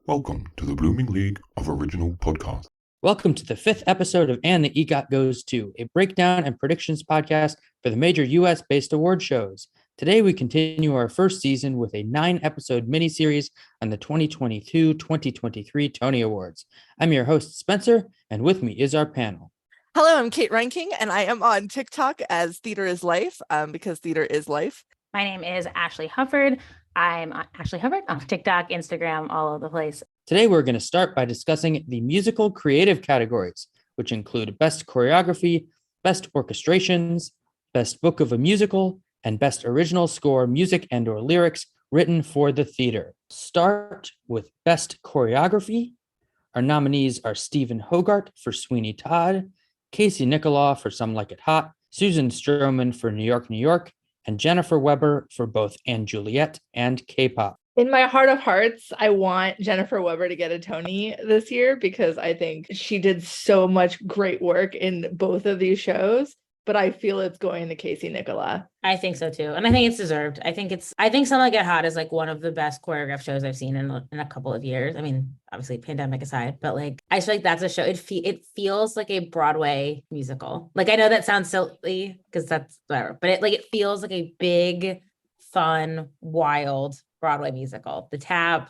Welcome to the Blooming League of Original Podcasts. Welcome to the 5th episode of And the EGOT Goes To, a breakdown and predictions podcast for the major US-based award shows. Today, we continue our first season with a 9-episode miniseries on the 2022-2023 Tony Awards. I'm your host, Spencer, and with me is our panel. Hello, I'm Kate Reinking, and I am on TikTok as Theater is Life, because theater is life. My name is Ashley Hufford. I'm Ashley Hufford on TikTok, Instagram, all over the place. Today, we're going to start by discussing the musical creative categories, which include Best Choreography, Best Orchestrations, Best Book of a Musical, and Best Original Score, Music and/or Lyrics written for the theater. Start with Best Choreography. Our nominees are Stephen Hogarth for Sweeney Todd, Casey Nicholaw for Some Like It Hot, Susan Stroman for New York, New York, and Jennifer Weber for both & Juliet and K-pop. In my heart of hearts, I want Jennifer Weber to get a Tony this year because I think she did so much great work in both of these shows, but I feel it's going to Casey Nicholaw. I think so too. And I think it's deserved. I think Some Like It Hot is like one of the best choreographed shows I've seen in a couple of years. I mean, obviously pandemic aside, but like, I feel like that's a show. It feels like a Broadway musical. Like, I know that sounds silly because that's whatever, but it feels like a big, fun, wild Broadway musical. The tap,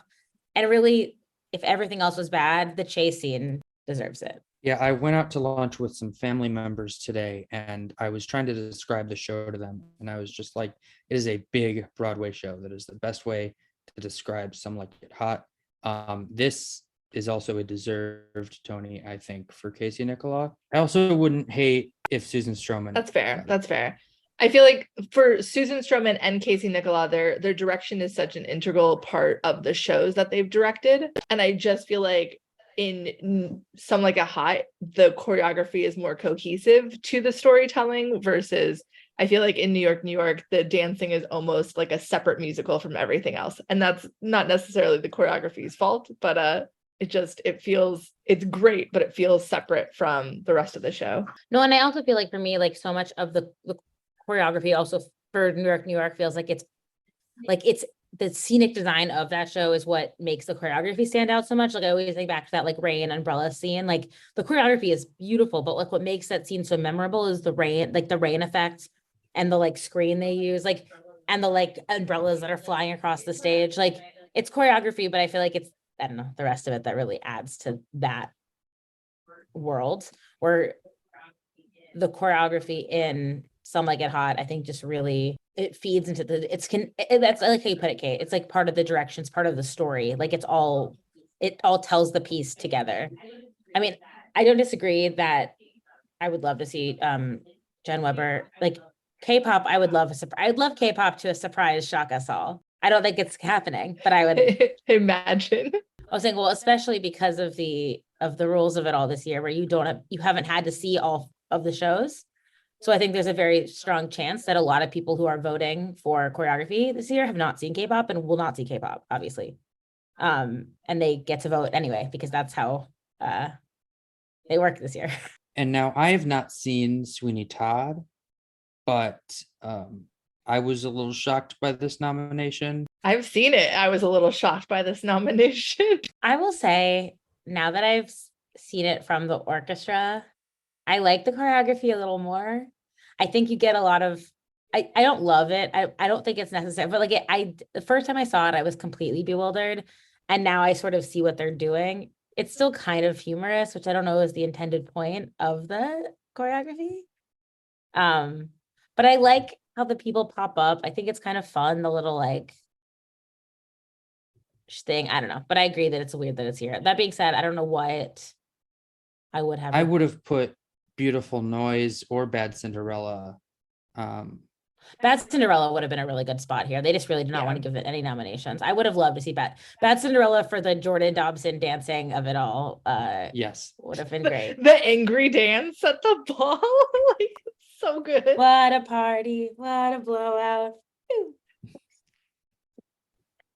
and really, if everything else was bad, the chase scene deserves it. Yeah, I went out to lunch with some family members today, and I was trying to describe the show to them, and I was just like, it is a big Broadway show. That is the best way to describe Some Like It Hot. This is also a deserved Tony, I think, for Casey Nicholaw. I also wouldn't hate if Susan Stroman. That's fair. That's fair. I feel like for Susan Stroman and Casey Nicholaw, their direction is such an integral part of the shows that they've directed. And I just feel like in Some Like It Hot, the choreography is more cohesive to the storytelling versus I feel like in New York, New York, the dancing is almost like a separate musical from everything else. And that's not necessarily the choreography's fault, but it's great, but it feels separate from the rest of the show. No, and I also feel like for me, like so much of the choreography also for New York, New York feels like it's the scenic design of that show is what makes the choreography stand out so much. Like I always think back to that like rain umbrella scene. Like the choreography is beautiful, but like what makes that scene so memorable is the rain, like the rain effect and the like screen they use, like, and the like umbrellas that are flying across the stage. Like it's choreography, but I feel like it's, I don't know, the rest of it that really adds to that world where the choreography in Some Like It Hot, I think just really, it feeds into that's like how you put it, Kate. It's like part of the directions, part of the story. Like it all tells the piece together. I mean, I don't disagree that I would love to see Jen Weber, like K-pop. I'd love K-pop to a surprise shock us all. I don't think it's happening, but I would imagine. I was saying, well, especially because of the rules of it all this year, where you haven't had to see all of the shows. So I think there's a very strong chance that a lot of people who are voting for choreography this year have not seen K-pop and will not see K-pop, obviously. And they get to vote anyway, because that's how they work this year. And now I have not seen Sweeney Todd, but I was a little shocked by this nomination. I've seen it. I was a little shocked by this nomination. I will say, now that I've seen it from the orchestra, I like the choreography a little more. I think you get a lot of, I don't love it. I don't think it's necessary, but like the first time I saw it, I was completely bewildered. And now I sort of see what they're doing. It's still kind of humorous, which I don't know is the intended point of the choreography. But I like how the people pop up. I think it's kind of fun, the little like thing. I don't know, but I agree that it's weird that it's here. That being said, I don't know what I would have. I would have put Beautiful Noise or Bad Cinderella. Bad Cinderella would have been a really good spot here. They just really did not want to give it any nominations. I would have loved to see Bad Cinderella for the Jordan Dobson dancing of it all. Yes, would have been great. The angry dance at the ball, like so good. What a party! What a blowout!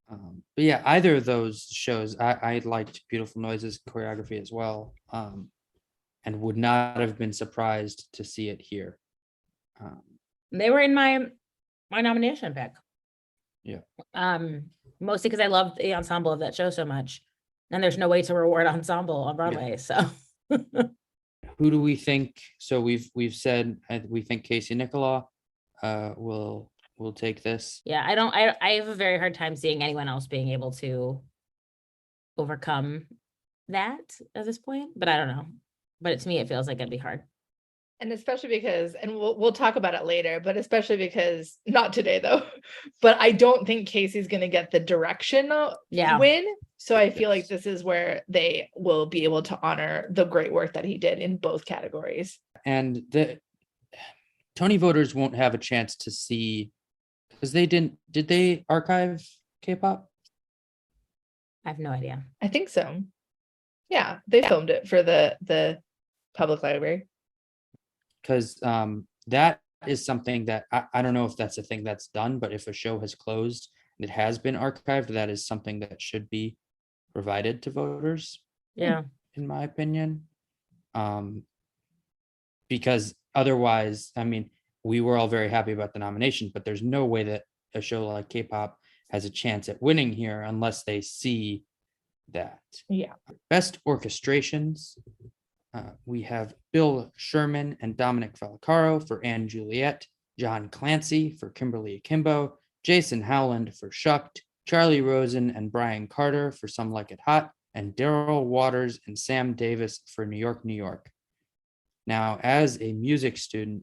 But yeah, either of those shows, I liked Beautiful Noises choreography as well, and would not have been surprised to see it here. They were in my nomination pick. Yeah. Mostly because I loved the ensemble of that show so much. And there's no way to reward ensemble on Broadway, so. Who do we think? So we've said we think Casey Nicola will take this. Yeah, I have a very hard time seeing anyone else being able to overcome that at this point, but I don't know. But to me, it feels like it'd be hard. And especially because, and we'll talk about it later, but especially because, not today though, but I don't think Casey's going to get the direction win. So I feel like this is where they will be able to honor the great work that he did in both categories. And the Tony voters won't have a chance to see, because did they archive K-pop? I have no idea. I think so. Yeah, they filmed it for the public library. Because that is something that I don't know if that's a thing that's done, but if a show has closed and it has been archived, that is something that should be provided to voters. Yeah. In my opinion. Because otherwise, I mean, we were all very happy about the nomination, but there's no way that a show like K-pop has a chance at winning here unless they see that. Yeah. Best orchestrations. We have Bill Sherman and Dominic Falicaro for Anne Juliet, John Clancy for Kimberly Akimbo, Jason Howland for Shucked, Charlie Rosen and Brian Carter for Some Like It Hot, and Daryl Waters and Sam Davis for New York, New York. Now, as a music student,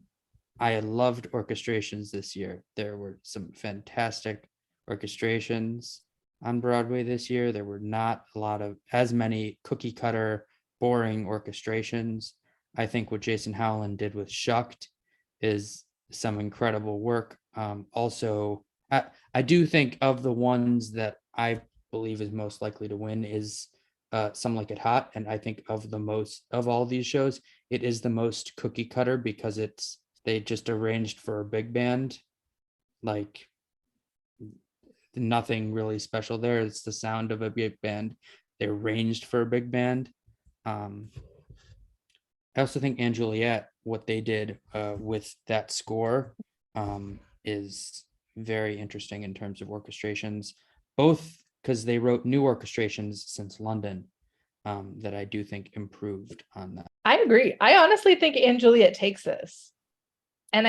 I loved orchestrations this year. There were some fantastic orchestrations on Broadway this year. There were not as many cookie cutter, boring orchestrations. I think what Jason Howland did with Shucked is some incredible work. Also, I do think of the ones that I believe is most likely to win is Some Like It Hot. And I think of all these shows, it is the most cookie cutter because they just arranged for a big band. Like nothing really special there. It's the sound of a big band. They arranged for a big band. I also think Anne Juliet, what they did with that score is very interesting in terms of orchestrations, both because they wrote new orchestrations since London that I do think improved on that. I agree. I honestly think Anne Juliet takes this. And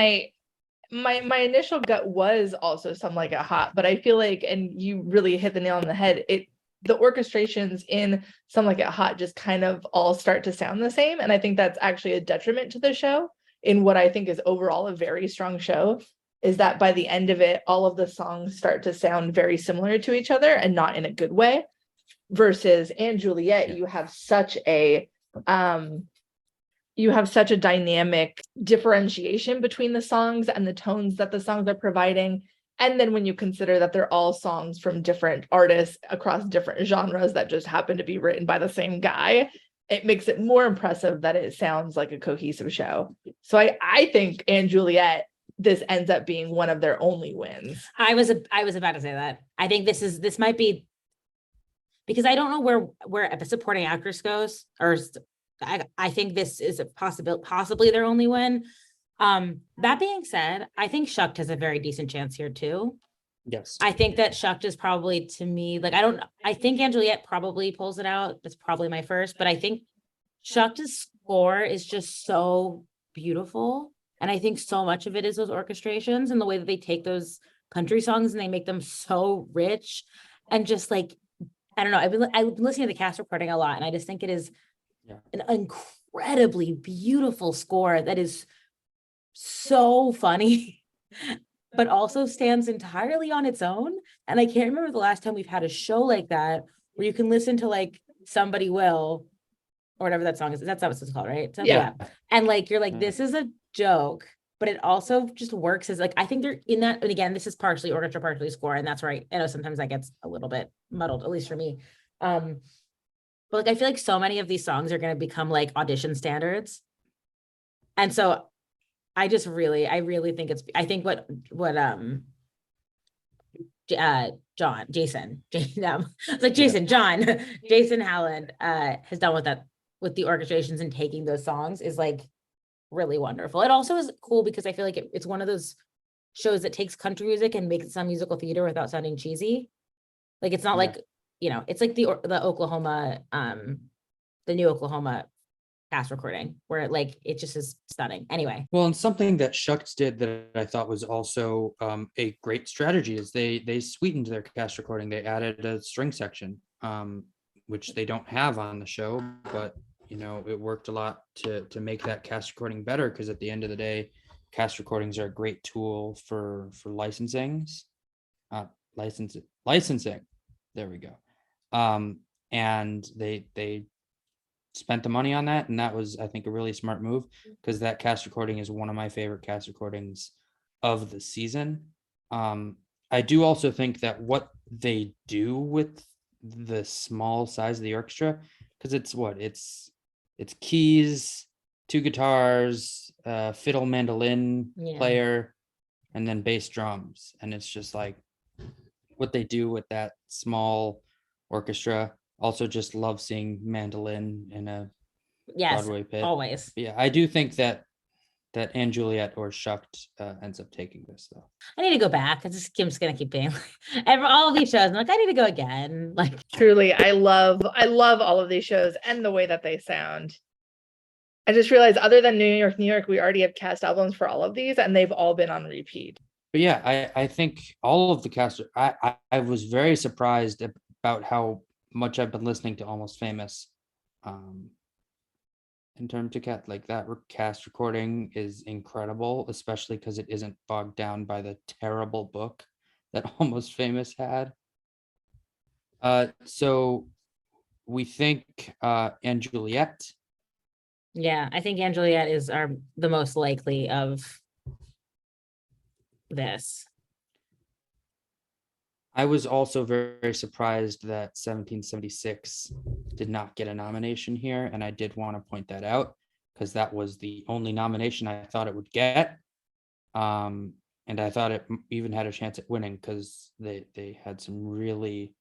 my initial gut was also Some Like It Hot, but I feel like, and you really hit the nail on the head, the orchestrations in Some Like It Hot just kind of all start to sound the same. And I think that's actually a detriment to the show in what I think is overall a very strong show, is that by the end of it, all of the songs start to sound very similar to each other and not in a good way. Versus Anne Juliet, you have such a dynamic differentiation between the songs and the tones that the songs are providing. And then when you consider that they're all songs from different artists across different genres that just happen to be written by the same guy, it makes it more impressive that it sounds like a cohesive show. So I think Anne Juliet, this ends up being one of their only wins. I was about to say that. I think this might be, because I don't know where a supporting actress goes, or I think this is a possibly their only win. That being said, I think Shucked has a very decent chance here too. Yes. I think that Shucked is probably, to me, like, I think Anne Juliet probably pulls it out. That's probably my first, but I think Shucked's score is just so beautiful. And I think so much of it is those orchestrations and the way that they take those country songs and they make them so rich and just like, I don't know. I've been listening to the cast reporting a lot, and I just think it is an incredibly beautiful score that is so funny, but also stands entirely on its own. And I can't remember the last time we've had a show like that where you can listen to like Somebody Will or whatever that song is. That's not what it's called, right? So, yeah. And like, you're like, this is a joke, but it also just works as like, I think they're in that. And again, this is partially orchestra, partially score. And that's right. I know sometimes that gets a little bit muddled, at least for me. But like, I feel like so many of these songs are going to become like audition standards. And so I really think I think what Jason Howland has done with the orchestrations and taking those songs is like really wonderful. It also is cool because I feel like it's one of those shows that takes country music and makes it sound musical theater without sounding cheesy. Like, it's not like, it's like the Oklahoma, the new Oklahoma cast recording where like it just is stunning. Anyway, Well, and something that Shucks did that I thought was also a great strategy is they sweetened their cast recording. They added a string section, which they don't have on the show, but it worked a lot to make that cast recording better, because at the end of the day, cast recordings are a great tool for licensing. There we go. And they spent the money on that, and that was, I think, a really smart move, because that cast recording is one of my favorite cast recordings of the season. I do also think that what they do with the small size of the orchestra, because it's keys, 2 guitars, fiddle, mandolin Yeah. player, and then bass drums, and it's just like what they do with that small orchestra. Also just love seeing mandolin in a yes, Broadway pit. always. But yeah, I do think that Anne Juliet or Shucked ends up taking this, though. I need to go back. I'm just gonna keep being all of these shows. I'm like, I need to go again. Like, Truly, I love all of these shows and the way that they sound. I just realized, other than New York, we already have cast albums for all of these, and they've all been on repeat. But yeah, I think all of the cast, I was very surprised about how much I've been listening to Almost Famous. In terms of that cast recording is incredible, especially because it isn't bogged down by the terrible book that Almost Famous had. So we think Anne Juliet. yeah, I think Anne Juliet is the most likely of this. I was also very, very surprised that 1776 did not get a nomination here, and I did want to point that out because that was the only nomination I thought it would get. And I thought it even had a chance at winning because they had some really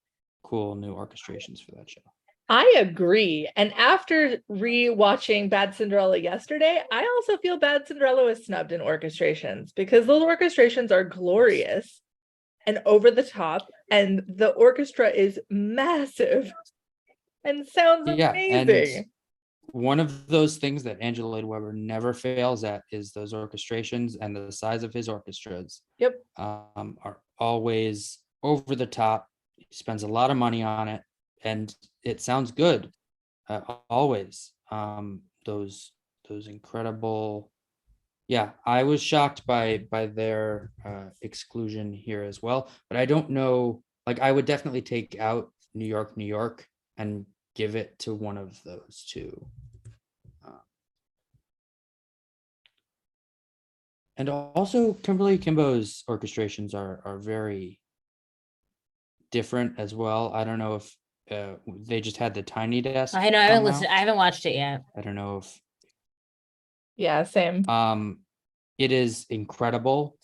cool new orchestrations for that show. I agree. And after re-watching Bad Cinderella yesterday, I also feel Bad Cinderella was snubbed in orchestrations, because those orchestrations are glorious and over the top, and the orchestra is massive and sounds amazing. And one of those things that Angela Lloyd Webber never fails at is those orchestrations, and the size of his orchestras are always over the top. He spends a lot of money on it, and it sounds good always. Those incredible. Yeah, I was shocked by their exclusion here as well, but I don't know. Like, I would definitely take out New York, and give it to one of those two. And also, Kimberly Kimbo's orchestrations are very different as well. I don't know if they just had the Tiny Desk. I know, I haven't listened. I haven't watched it yet. I don't know if. Yeah, same. It is incredible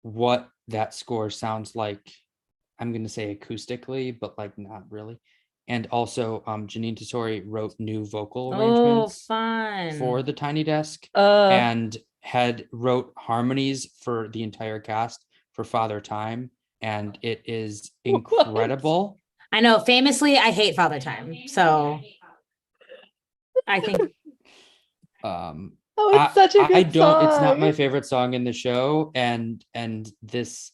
what that score sounds like. I'm going to say acoustically, but like not really. And also, Janine Tesori wrote new vocal arrangements for the Tiny Desk, and wrote harmonies for the entire cast for Father Time, and it is incredible. I know, famously, I hate Father Time, so I think. It's such a good song. It's not my favorite song in the show, and this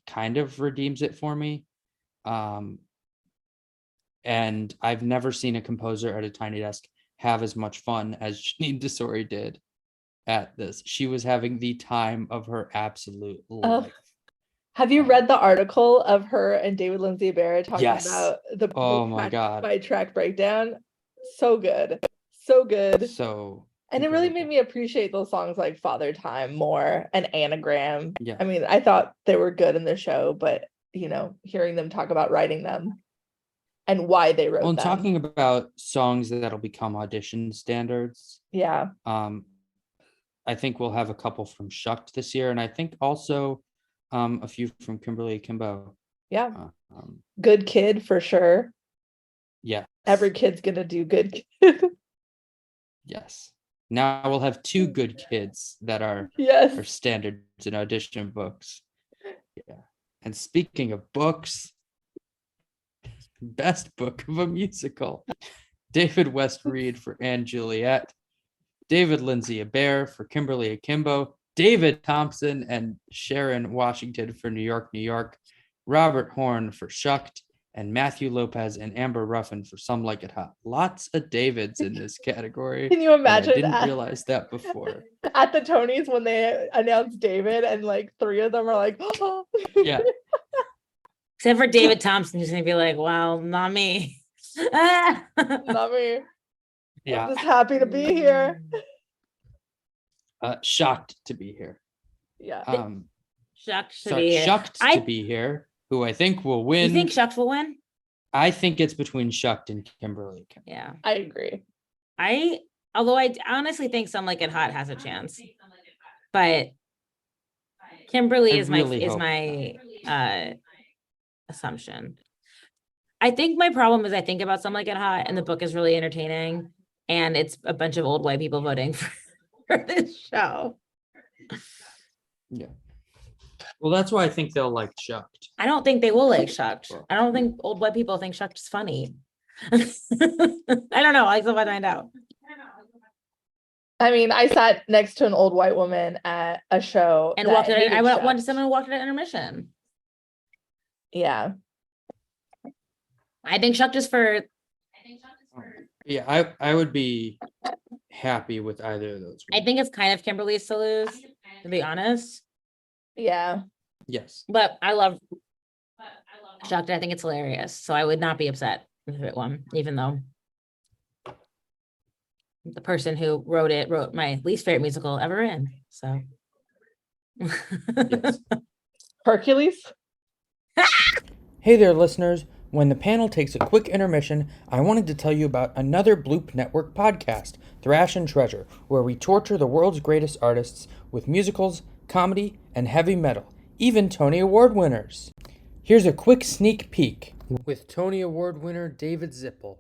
kind of redeems it for me. And I've never seen a composer at a Tiny Desk have as much fun as Janine Tesori did at this. She was having the time of her absolute life. Have you read the article of her and David Lindsay Barrett talking about the my God, by track breakdown? So good. So good. So, and it really made me appreciate those songs like Father Time more, and Anagram. Yeah. I mean, I thought they were good in the show, but hearing them talk about writing them and why they wrote them. Talking about songs that'll become audition standards. Yeah. I think we'll have a couple from Shucked this year, and I think also a few from Kimberly Kimbo. Yeah. Good Kid for sure. Yeah. Every kid's gonna do Good Kid. Yes. Now we'll have 2 good kids that are standards in audition books. Yeah. And speaking of books, best book of a musical. David West Reed for Anne Juliet. David Lindsay Abaire for Kimberly Akimbo. David Thompson and Sharon Washington for New York, New York. Robert Horn for Shucked. And Matthew Lopez and Amber Ruffin for Some Like It Hot. Lots of Davids in this category. Can you and imagine I didn't that? realize that before. At the Tonys when they announced David and like 3 of them are like, oh. Yeah. Except for David Thompson, who's gonna be like, well, not me. Not me. Yeah. I'm just happy to be here. Shocked to be here. Yeah. Shucks to Sorry, be here. Shucked to be here, who I think will win. You think Shucks will win? I think it's between Shucked and Kimberly Akimbo. Yeah. I agree. Although I honestly think Some Like It Hot has a chance, but Kimberly I is really hope my assumption. I think my problem is I think about Some Like It Hot and the book is really entertaining and it's a bunch of old white people voting for this show. Yeah. Well, that's why I think they'll like Shucked. I don't think they will like Shucked. I don't think old white people think Shucked is funny. I don't know. I still find out. I mean, I sat next to an old white woman at a show And that walked it. hated I went Shucks. to someone who walked it at intermission. Yeah. I think Shucked is for. Yeah, I would be happy with either of those. I think it's kind of Kimberly's to lose, to be honest. Yeah. Yes. But I love Shucked. I think it's hilarious. So I would not be upset if it won, even though the person who wrote it wrote my least favorite musical ever in. So Yes. Hercules. Hey there, listeners. When the panel takes a quick intermission, I wanted to tell you about another Bloop Network podcast, Thrash and Treasure, where we torture the world's greatest artists with musicals, comedy, and heavy metal, even Tony Award winners. Here's a quick sneak peek with Tony Award winner David Zippel.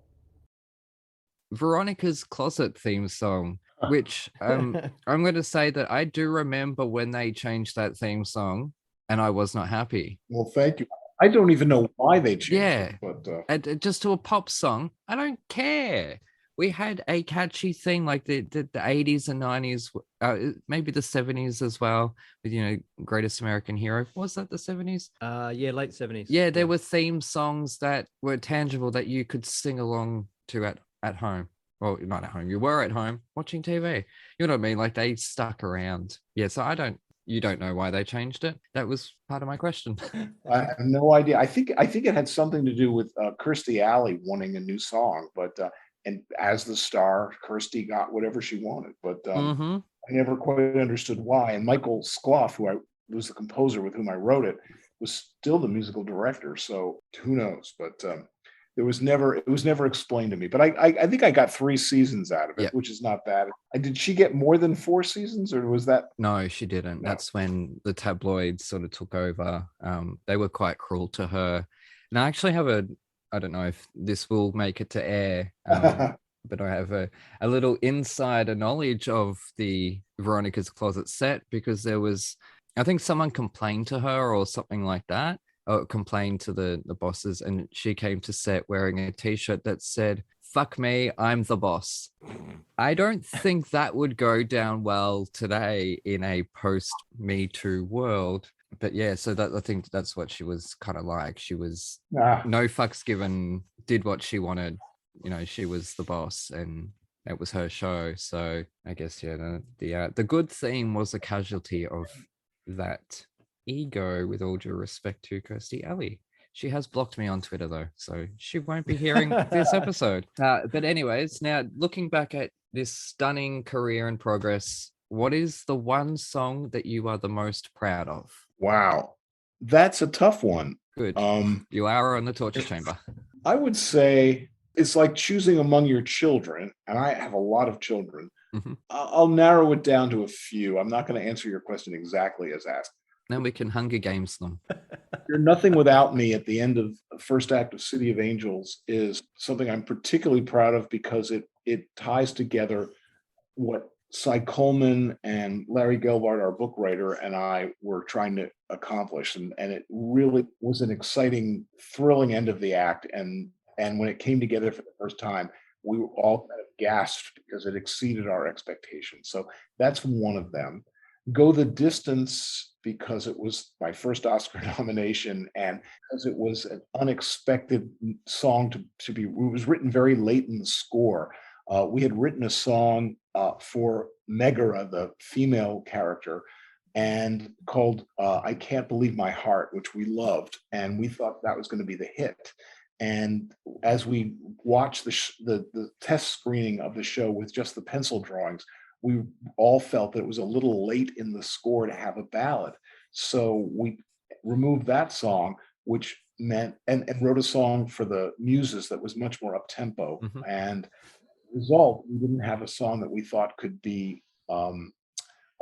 Veronica's Closet theme song, which I'm going to say that I do remember when they changed that theme song and I was not happy. Well, thank you. I don't even know why they changed Yeah. it, but And just to a pop song, I don't care. We had a catchy thing like the 80s and 90s, maybe the 70s as well, with, you know, Greatest American Hero. Was that the 70s? Yeah, late 70s. Yeah, there were theme songs that were tangible that you could sing along to at home. Well, not at home. You were at home watching TV. You know what I mean? Like they stuck around. Yeah, so you don't know why they changed it. That was part of my question. I have no idea. I think it had something to do with Kirstie Alley wanting a new song, but and as the star, Kirstie got whatever she wanted, but I never quite understood why. And Michael Skloff, who was the composer with whom I wrote it, was still the musical director. So who knows? But it was never explained to me. But I think I got 3 seasons out of it, Yep. which is not bad. Did she get more than 4 seasons, or was that? No, she didn't. No. That's when the tabloids sort of took over. They were quite cruel to her. And I actually have I don't know if this will make it to air, but I have a little insider knowledge of the Veronica's Closet set, because there was, I think someone complained to her or something like that, or complained to the bosses, and she came to set wearing a t-shirt that said, "Fuck me, I'm the boss." I don't think that would go down well today in a post Me Too world. But yeah, so that, I think that's what she was kind of like. She was no fucks given, did what she wanted. You know, she was the boss and it was her show. So I guess, yeah, the good theme was a casualty of that ego, with all due respect to Kirstie Alley. She has blocked me on Twitter though, so she won't be hearing this episode. But anyways, now looking back at this stunning career and progress, what is the one song that you are the most proud of? Wow, that's a tough one. Good. You are on the torture chamber. I would say it's like choosing among your children, and I have a lot of children. Mhm. I'll narrow it down to a few. I'm not going to answer your question exactly as asked. Now we can Hunger Games them. You're Nothing Without Me at the end of the first act of City of Angels is something I'm particularly proud of, because it ties together what Cy Coleman and Larry Gelbart, our book writer, and I were trying to accomplish. And it really was an exciting, thrilling end of the act. And when it came together for the first time, we were all kind of gasped because it exceeded our expectations. So that's one of them. Go the Distance, because it was my first Oscar nomination and because it was an unexpected song to be, it was written very late in the score. We had written a song for Megara, the female character, and called I Can't Believe My Heart, which we loved. And we thought that was going to be the hit. And as we watched the test screening of the show with just the pencil drawings, we all felt that it was a little late in the score to have a ballad. So we removed that song, which meant, and wrote a song for the Muses that was much more up tempo. Mhm. And result, we didn't have a song that we thought could be a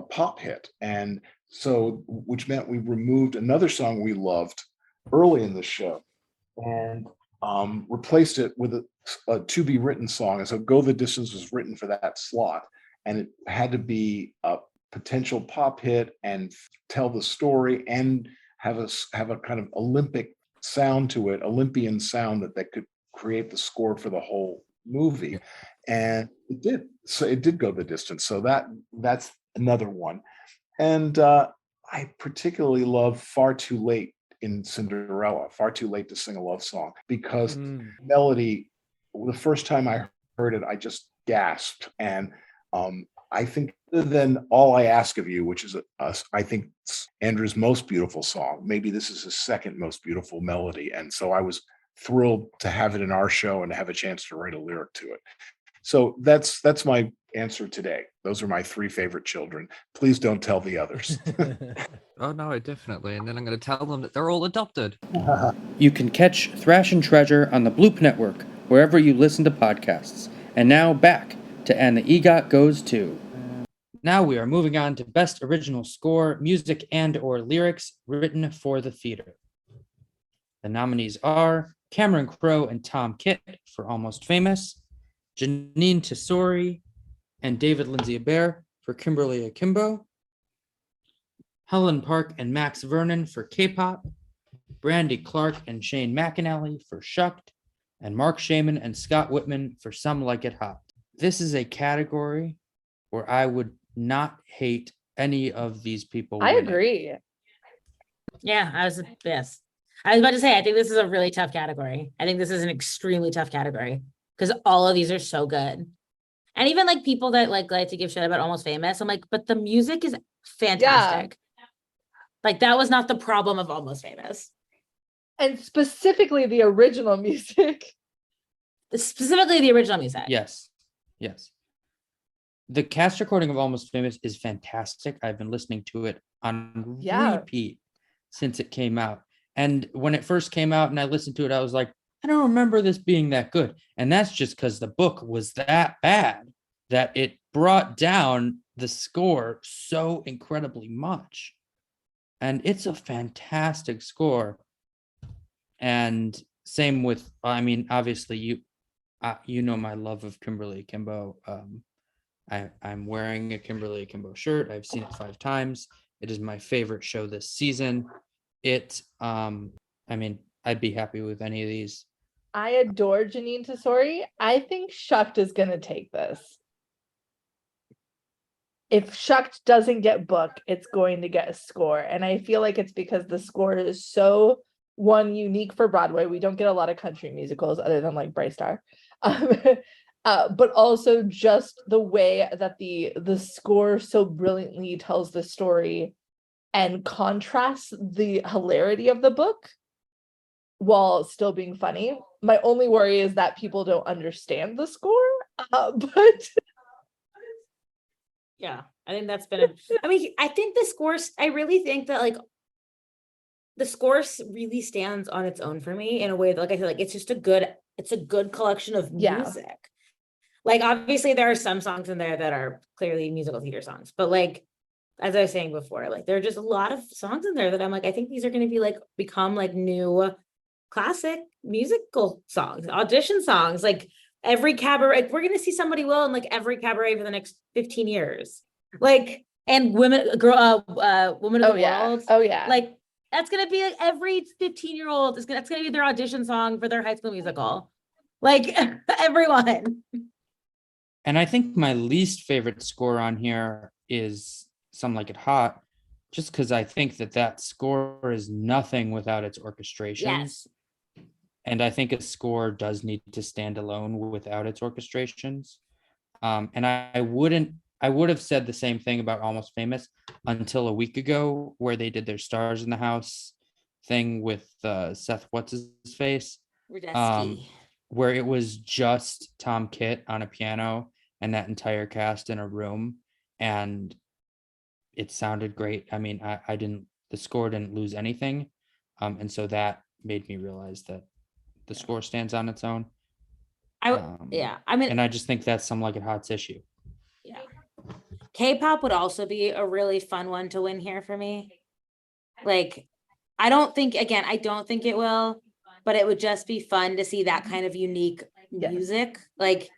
pop hit. And so, which meant we removed another song we loved early in the show and replaced it with a to be written song. And so Go the Distance was written for that slot. And it had to be a potential pop hit and tell the story and have a kind of Olympic sound to it, Olympian sound that could create the score for the whole movie. And it did. So it did go the distance. So that's another one. And I particularly love Far Too Late in Cinderella, Far Too Late to Sing a Love Song, because melody, the first time I heard it, I just gasped. And I think than All I Ask of You, which is I think Andrew's most beautiful song. Maybe this is his second most beautiful melody. And so I was thrilled to have it in our show and to have a chance to write a lyric to it. So that's my answer today. Those are my three favorite children. Please don't tell the others. Oh no, definitely. And then I'm going to tell them that they're all adopted. You can catch Thrash and Treasure on the Bloop Network, wherever you listen to podcasts. And now back to And the EGOT Goes To. Now we are moving on to Best Original Score, Music and/or Lyrics Written for the Theater. The nominees are Cameron Crowe and Tom Kitt for Almost Famous, Janine Tesori and David Lindsay-Abaire for Kimberly Akimbo, Helen Park and Max Vernon for K-pop, Brandy Clark and Shane McAnally for Shucked, and Mark Shaman and Scott Whitman for Some Like It Hot. This is a category where I would not hate any of these people. I winning. agree. Yeah, I was about to say, I think this is a really tough category. I think this is an extremely tough category because all of these are so good. And even like people that like to give shit about Almost Famous, I'm like, but the music is fantastic. Like that was not the problem of Almost Famous. And specifically the original music. Specifically the original music. Yes. The cast recording of Almost Famous is fantastic. I've been listening to it on repeat since it came out. And when it first came out and I listened to it, I was like, I don't remember this being that good. And that's just because the book was that bad that it brought down the score so incredibly much. And it's a fantastic score. And same with, I mean, obviously you know my love of Kimberly Akimbo. I'm wearing a Kimberly Akimbo shirt. I've seen it 5 times. It is my favorite show this season. I mean, I'd be happy with any of these. I adore Janine Tesori. I think Shucked is going to take this. If Shucked doesn't get booked, it's going to get a score. And I feel like it's because the score is so unique for Broadway. We don't get a lot of country musicals other than like Bright Star. But also just the way that the score so brilliantly tells the story and contrasts the hilarity of the book while still being funny. My only worry is that people don't understand the score, but yeah, I think that's been I mean, I think the scores, I really think that like the score really stands on its own for me in a way that, like I feel like it's just a good collection of music. Like obviously there are some songs in there that are clearly musical theater songs, but like as I was saying before, like there are just a lot of songs in there that I'm like, I think these are going to be like become like new classic musical songs, audition songs, like, every cabaret, we're gonna see Somebody Will in like every cabaret for the next 15 years. Like, and Women of Oh the yeah. World. Oh yeah. Like, that's gonna be like every 15-year-old that's gonna be their audition song for their high school musical. Like everyone. And I think my least favorite score on here is Some Like It Hot, just because I think that score is nothing without its orchestrations. Yes. And I think a score does need to stand alone without its orchestrations. And I would have said the same thing about Almost Famous until a week ago, where they did their Stars in the House thing with Seth What's His Face, Rudetsky. where it was just Tom Kitt on a piano and that entire cast in a room, and it sounded great. I mean, the score didn't lose anything, and so that made me realize that the score stands on its own. Yeah, I mean, and I just think that's Some Like It Hot's issue. yeah. K-pop would also be a really fun one to win here for me. Like, I don't think it will, but it would just be fun to see that kind of unique music, like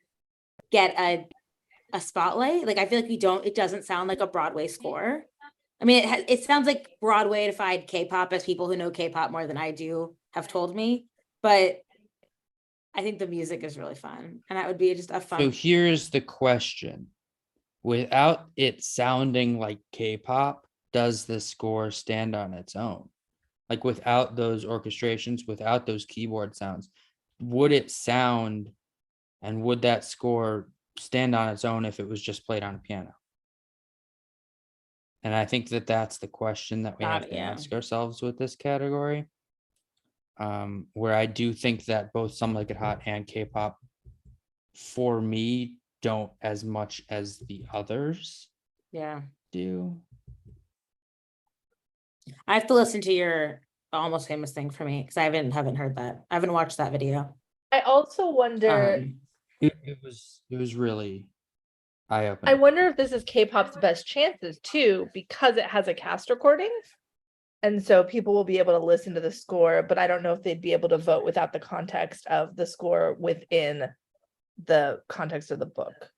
get a spotlight. Like, I feel like it doesn't sound like a Broadway score. I mean, it sounds like Broadway-ified K-pop, as people who know K-pop more than I do have told me, but I think the music is really fun, and that would be just a fun. So here's the question. Without it sounding like K-pop, does the score stand on its own? Like, without those orchestrations, without those keyboard sounds, would it sound, and would that score stand on its own if it was just played on a piano? And I think that's the question that we have to ask ourselves with this category. Where I do think that both Some Like It Hot and K-pop, for me, don't as much as the others do. I have to listen to your Almost Famous thing for me, because I haven't heard that. I haven't watched that video. I also wonder. It was really eye-opening. I wonder if this is K-pop's best chances too, because it has a cast recording. And so people will be able to listen to the score, but I don't know if they'd be able to vote without the context of the score within the context of the book.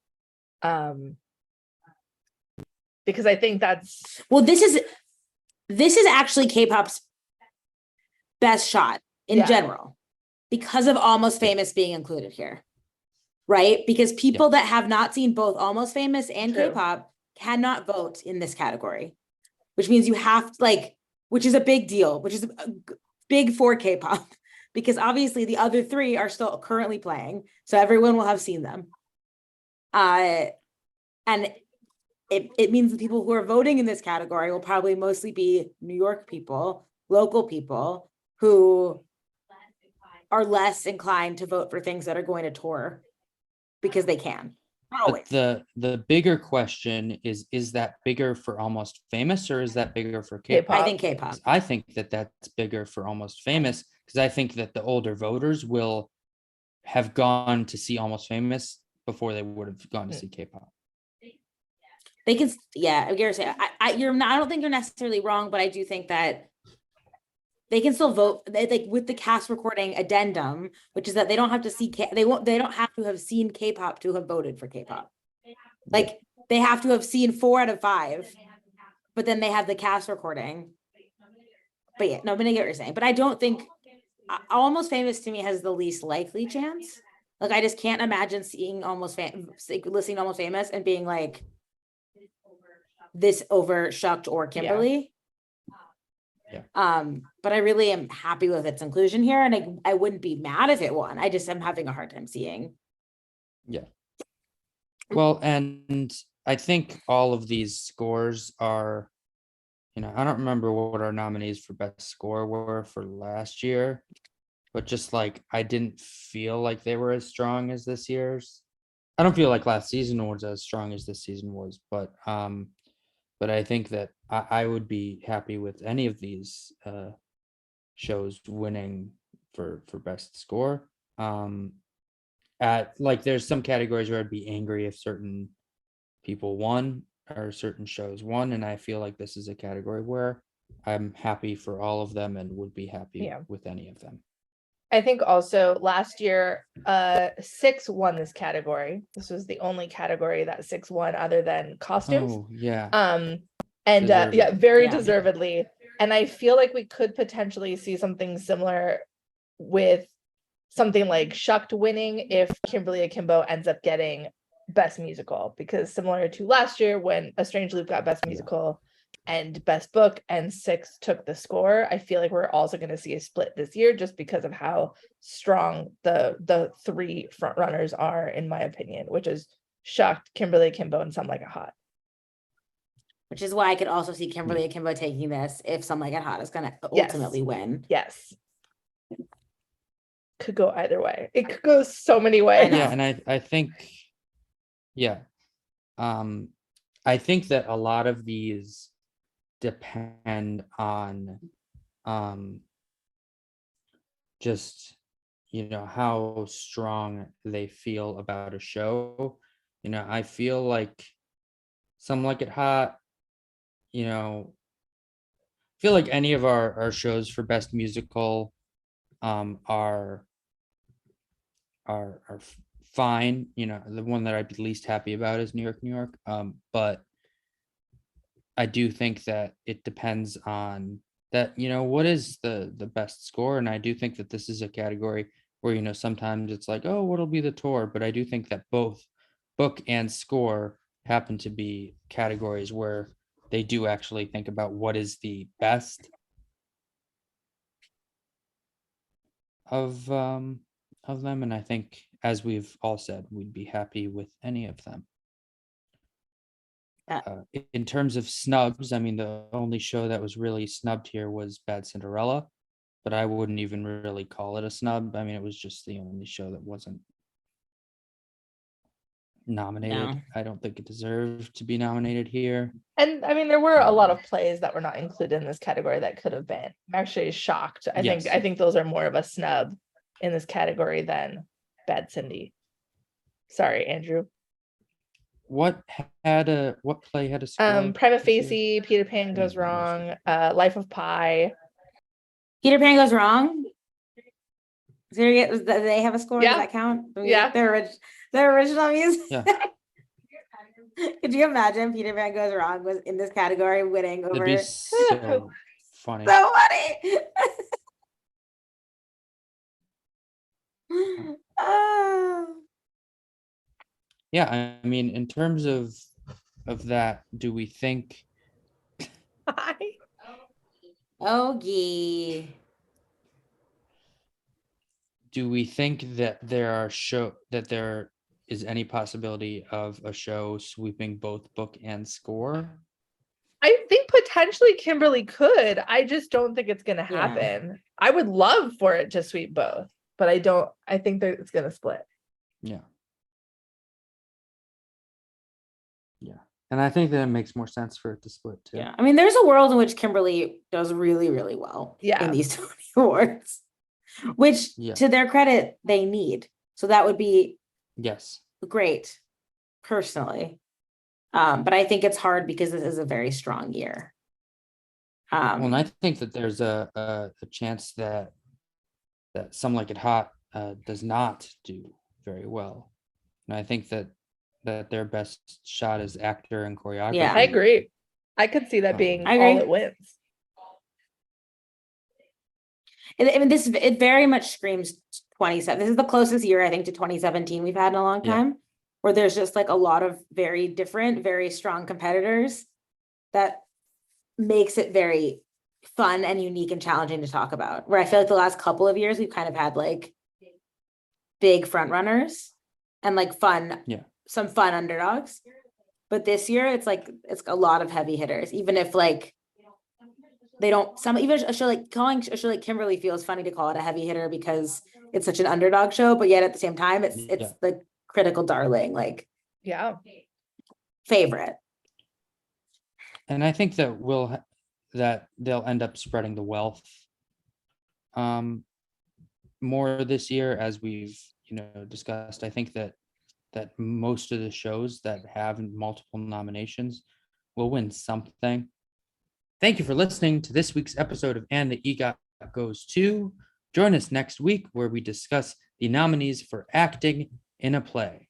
Because I think that's this is actually K-pop's best shot in general, because of Almost Famous being included here, right? Because people that have not seen both Almost Famous and K-pop cannot vote in this category, which means you have to, which is a big deal, which is big for K-pop, because obviously the other three are still currently playing, so everyone will have seen them. And it means the people who are voting in this category will probably mostly be New York people, local people who are less inclined to vote for things that are going to tour because they can. But the bigger question is that bigger for Almost Famous, or is that bigger for K-pop? I think K-pop. I think that's bigger for Almost Famous, because I think that the older voters will have gone to see Almost Famous before they would have gone to see K-pop. They can, I gotta say, I don't think you're necessarily wrong, but I do think that they can still vote, like with the cast recording addendum, which is that they don't have to see they don't have to have seen K-pop to have voted for K-pop. Like, they have to have seen 4 out of 5, but then they have the cast recording. But yeah, no, but I get what you're saying. But I don't think Almost Famous to me has the least likely chance. Like, I just can't imagine seeing listening to Almost Famous and being like, this over Shucked or Kimberly. But I really am happy with its inclusion here, and I wouldn't be mad if it won. I just am having a hard time seeing. Yeah. Well, and I think all of these scores are, I don't remember what our nominees for best score were for last year, but just I didn't feel like they were as strong as this year's. I don't feel like last season was as strong as this season was, but I think that I would be happy with any of these shows winning for best score. There's some categories where I'd be angry if certain people won or certain shows won, and I feel like this is a category where I'm happy for all of them and would be happy with any of them. I think also last year, Six won this category. This was the only category that Six won other than costumes. Oh, yeah. And yeah, very Yeah. deservedly. And I feel like we could potentially see something similar with something like Shucked winning if Kimberly Akimbo ends up getting Best Musical, because similar to last year when A Strange Loop got Best Musical and Best Book and Six took the score, I feel like we're also going to see a split this year just because of how strong the three front runners are, in my opinion, which is Shucked, Kimberly Akimbo, and Some Like It Hot. Which is why I could also see Kimberly Akimbo taking this if Some Like It Hot is gonna ultimately win. Yes. Could go either way. It could go so many ways. know. Yeah, and I think, yeah, I think that a lot of these depend on just, you know, how strong they feel about a show. You know, I feel like Some Like It Hot, you know, feel like any of our shows for Best Musical are fine. You know, the one that I'd be least happy about is New York, New York. But I do think that it depends on that, you know, what is the best score? And I do think that this is a category where, you know, sometimes it's like, oh, what'll be the tour? But I do think that both book and score happen to be categories where they do actually think about what is the best of them. And I think, as we've all said, we'd be happy with any of them. In terms of snubs, I mean, the only show that was really snubbed here was Bad Cinderella, but I wouldn't even really call it a snub. I mean, it was just the only show that wasn't nominated. No. I don't think it deserved to be nominated here. And I mean, there were a lot of plays that were not included in this category that could have been. I'm actually shocked. I think those are more of a snub in this category than Bad Cindy. Sorry, Andrew. What play had a score? Prima this year? Facie, Peter Pan Goes Wrong, Life of Pi. Peter Pan Goes Wrong. Do they have a score? Yeah. Does that count? Yeah. Their original music. Yeah. Could you imagine Peter Pan Goes Wrong was in this category winning over? It'd be so funny. So funny. Oh. Yeah, I mean, in terms of that, do we think Ogie. that there is any possibility of a show sweeping both book and score? I think potentially Kimberly could. I just don't think it's going to Yeah. happen. I would love for it to sweep both, but I think that it's going to split. Yeah. And I think that it makes more sense for it to split too. Yeah. I mean, there's a world in which Kimberly does really, really well in these Tony Awards, which to their credit, they need. So that would be great, personally. But I think it's hard because this is a very strong year. Well, and I think that there's a chance that Some Like It Hot does not do very well. And I think that their best shot is actor and choreography. Yeah, I agree. I could see that being all it wins. I mean, it very much screams 27. This is the closest year, I think, to 2017 we've had in a long time, where there's just like a lot of very different, very strong competitors that makes it very fun and unique and challenging to talk about. Where I feel like the last couple of years, we've kind of had like big front runners and like some fun underdogs. But this year it's a lot of heavy hitters, even if like they don't, even a show like Kimberly feels funny to call it a heavy hitter because it's such an underdog show, but yet at the same time it's like critical darling, like favorite. And I think that they'll end up spreading the wealth more this year, as we've discussed. I think that most of the shows that have multiple nominations will win something. Thank you for listening to this week's episode of And the EGOT Goes To. Join us next week where we discuss the nominees for acting in a play.